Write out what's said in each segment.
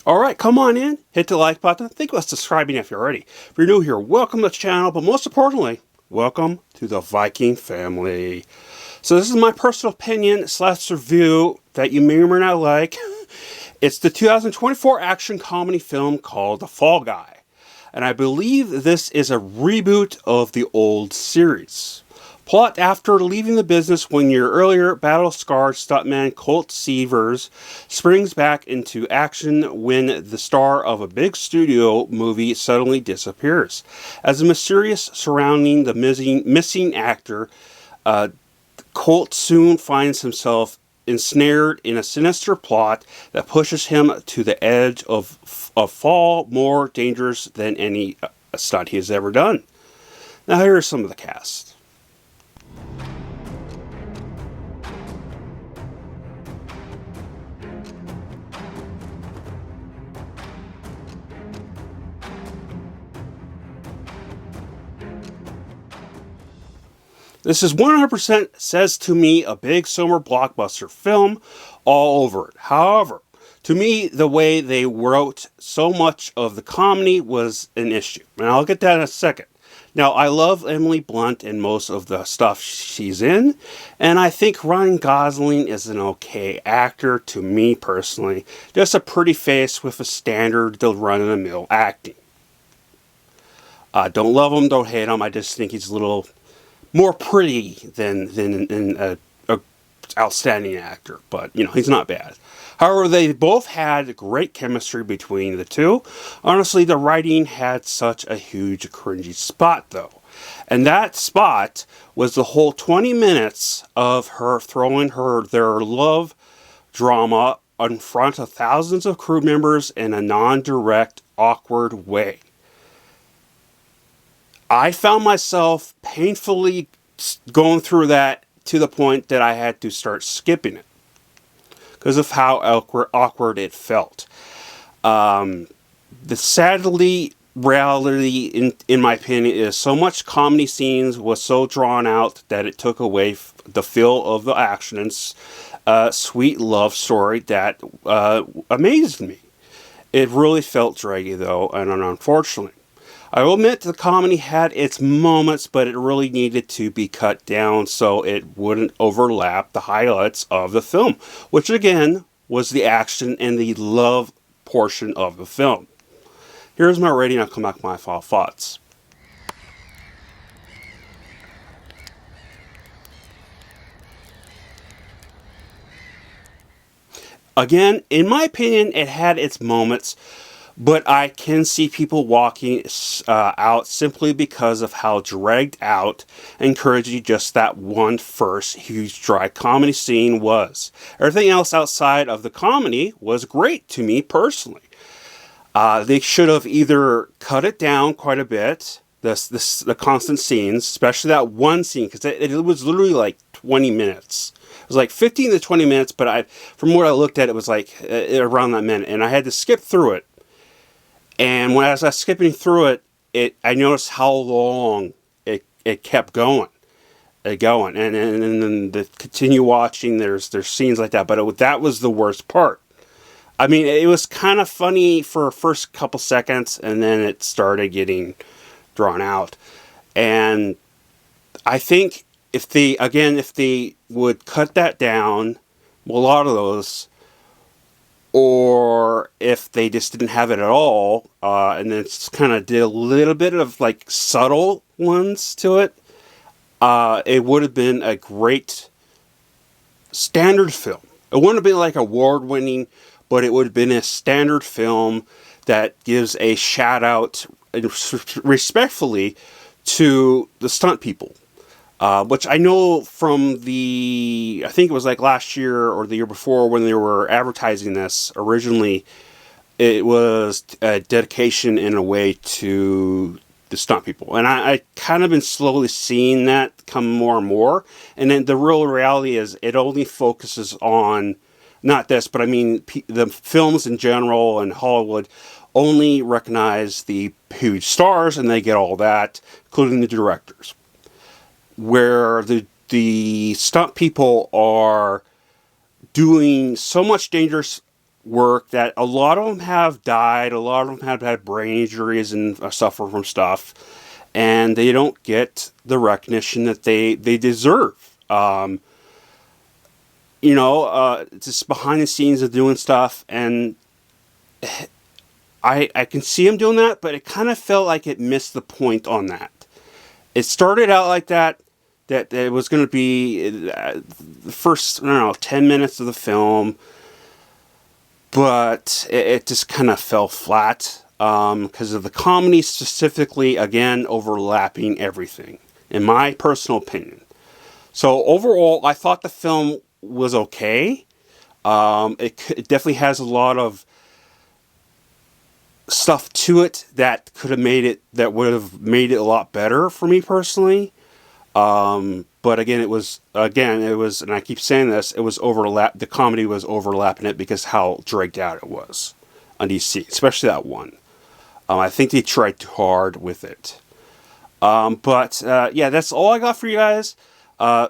Alright, come on in, hit the like button, think about subscribing if you're ready. If you're new here, welcome to the channel, but most importantly, welcome to the Viking family. So this is my personal opinion / review that you may or may not like. It's the 2024 action comedy film called The Fall Guy. And I believe this is a reboot of the old series. Plot: after leaving the business 1 year earlier, battle-scarred stuntman Colt Seavers springs back into action when the star of a big studio movie suddenly disappears. As the mysterious surrounding the missing actor, Colt soon finds himself ensnared in a sinister plot that pushes him to the edge of a fall more dangerous than any stunt he has ever done. Now here are some of the cast. This is 100% says to me a big summer blockbuster film all over it. However, to me, the way they wrote so much of the comedy was an issue. And I'll get that in a second. Now, I love Emily Blunt and most of the stuff she's in. And I think Ryan Gosling is an okay actor to me personally. Just a pretty face with a standard run-of-the-mill acting. Don't love him, don't hate him. I just think he's a little more pretty than a outstanding actor, but he's not bad. However, they both had great chemistry between the two. Honestly, the writing had such a huge cringy spot though, and that spot was the whole 20 minutes of her throwing their love drama in front of thousands of crew members in a non-direct, awkward way. I found myself painfully going through that to the point that I had to start skipping it because of how awkward it felt. The sadly reality, in my opinion, is so much comedy scenes was so drawn out that it took away the feel of the action and sweet love story that amazed me. It really felt draggy though, and unfortunately. I will admit the comedy had its moments, but it really needed to be cut down so it wouldn't overlap the highlights of the film, which again was the action and the love portion of the film. Here's my rating. I'll come back to my final thoughts. Again, in my opinion, it had its moments. But I can see people walking out simply because of how dragged out and cringy just that one first huge dry comedy scene was. Everything else outside of the comedy was great to me personally. They should have either cut it down quite a bit, the constant scenes, especially that one scene, because it was literally like 20 minutes. It was like 15 to 20 minutes, but from what I looked at, it was like around that minute, and I had to skip through it. And as I was skipping through it, I noticed how long it kept going, and then to continue watching, there's scenes like that, but that was the worst part. I mean, it was kind of funny for the first couple seconds, and then it started getting drawn out. And I think if they would cut that down, a lot of those, or if they just didn't have it at all, and then kind of did a little bit of like subtle ones to it, it would have been a great standard film. It wouldn't have been like award-winning, but it would have been a standard film that gives a shout out respectfully to the stunt people. Which I know from I think it was like last year or the year before when they were advertising this, originally it was a dedication in a way to the stunt people. And I kind of been slowly seeing that come more and more. And then the real reality is it only focuses on, not this, but I mean the films in general and Hollywood only recognize the huge stars and they get all that, including the directors. Where the stunt people are doing so much dangerous work that a lot of them have died, a lot of them have had brain injuries and suffer from stuff, and they don't get the recognition that they deserve. Just behind the scenes of doing stuff, and I can see them doing that, but it kind of felt like it missed the point on that. It started out like that it was going to be the first, 10 minutes of the film, but it just kind of fell flat because of the comedy specifically, again, overlapping everything, in my personal opinion. So overall, I thought the film was okay. It definitely has a lot of stuff to it that would have made it a lot better for me personally. But again, it was, and I keep saying this, it was the comedy was overlapping it because how dragged out it was on DC, especially that one. I think they tried too hard with it. Yeah, that's all I got for you guys.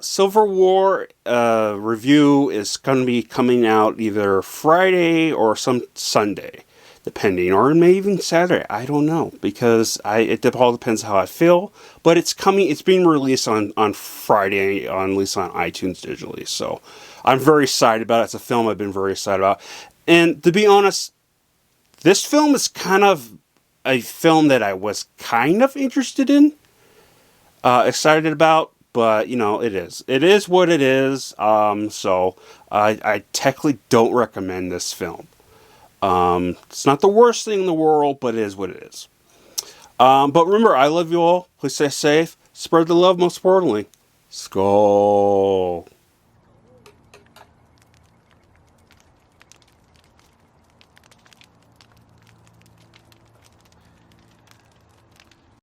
Civil War review is going to be coming out either Friday or some Sunday, depending, or maybe even Saturday. I don't know, because it all depends how I feel. But it's coming. It's being released on Friday, at least on iTunes digitally. So I'm very excited about it. It's a film I've been very excited about. And to be honest, this film is kind of a film that I was kind of interested in, excited about. But, it is. It is what it is. So I technically don't recommend this film. It's not the worst thing in the world, but it is what it is. But remember, I love you all. Please stay safe. Spread the love, most importantly. Skull.